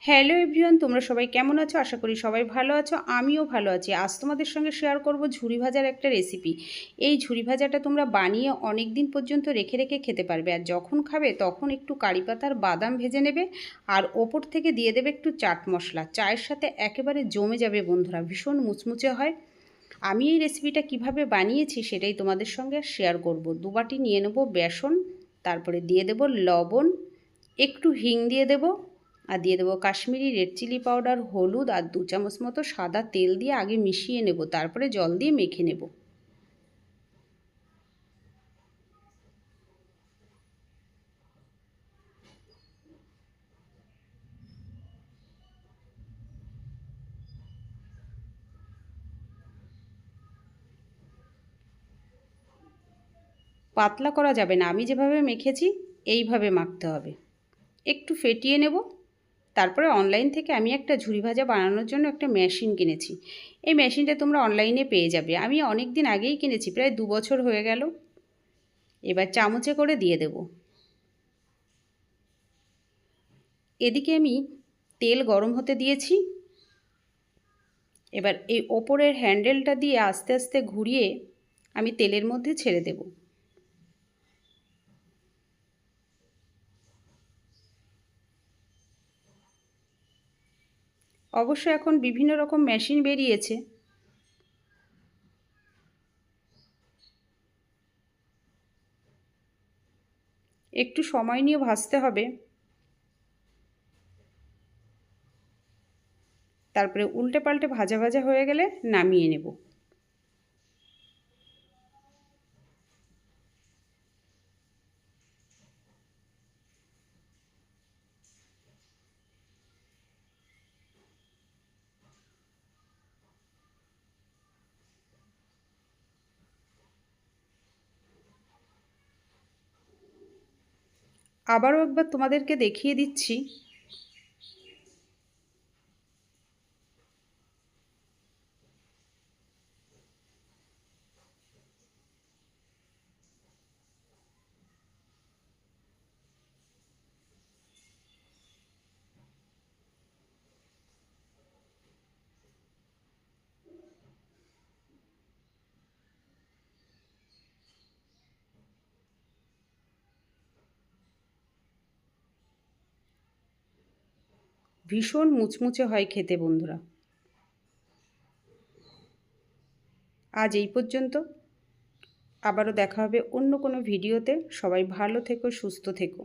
Hello everyone, তোমরা সবাই কেমন আছো? আশা করি সবাই ভালো আছো। আমিও ভালো আছি। আজ তোমাদের সঙ্গে শেয়ার করব ঝুরি ভাজার একটা রেসিপি। এই ঝুরি ভাজাটা তোমরা বানিয়ে অনেক দিন পর্যন্ত রেখে রেখে খেতে পারবে। আর যখন খাবে তখন একটু কারি পাতার বাদাম ভেজে নেবে আর ওপর থেকে দিয়ে দেবে একটু চাট মশলা। চায়ের সাথে একেবারে জমে যাবে বন্ধুরা, ভীষণ মুচমুচে হয়। আমি এই রেসিপিটা কিভাবে বানিয়েছি সেটাই তোমাদের সঙ্গে শেয়ার করব। 2 বাটি নিয়ে নেব বেসন, তারপরে দিয়ে দেব লবণ, একটু হিং দিয়ে দেব, আর দিয়ে দেবো কাশ্মীরি রেড চিলি পাউডার, হলুদ আর 2 চামচ মতো সাদা তেল দিয়ে আগে মিশিয়ে নেব, তারপরে জল দিয়ে মেখে নেব। পাতলা করা যাবে না, আমি যেভাবে মেখেছি এইভাবে মাখতে হবে। একটু ফেটিয়ে নেব। তারপরে অনলাইন থেকে আমি একটা ঝুরি ভাজা বানানোর জন্য একটা মেশিন কিনেছি। এই মেশিনটা তোমরা অনলাইনে পেয়ে যাবে। আমি অনেক দিন আগেই কিনেছি, প্রায় 2 বছর হয়ে গেল। এবার চামচে করে দিয়ে দেব। এদিকে আমি তেল গরম হতে দিয়েছি। এবার এই ওপরের হ্যান্ডেলটা দিয়ে আস্তে আস্তে ঘুরিয়ে আমি তেলের মধ্যে ছেড়ে দেব। অবশ্য এখন বিভিন্ন রকম মেশিন বেরিয়েছে। একটু সময় নিয়ে ভাজতে হবে। তারপরে উল্টে পাল্টে ভাজা ভাজা হয়ে গেলে নামিয়ে নেব। আবারও একবার তোমাদেরকে দেখিয়ে দিচ্ছি। ভীষণ মুচমুচে হয় খেতে বন্ধুরা। আজ এই পর্যন্ত। আবারও দেখা হবে অন্য কোনো ভিডিওতে। সবাই ভালো থেকো, সুস্থ থেকো।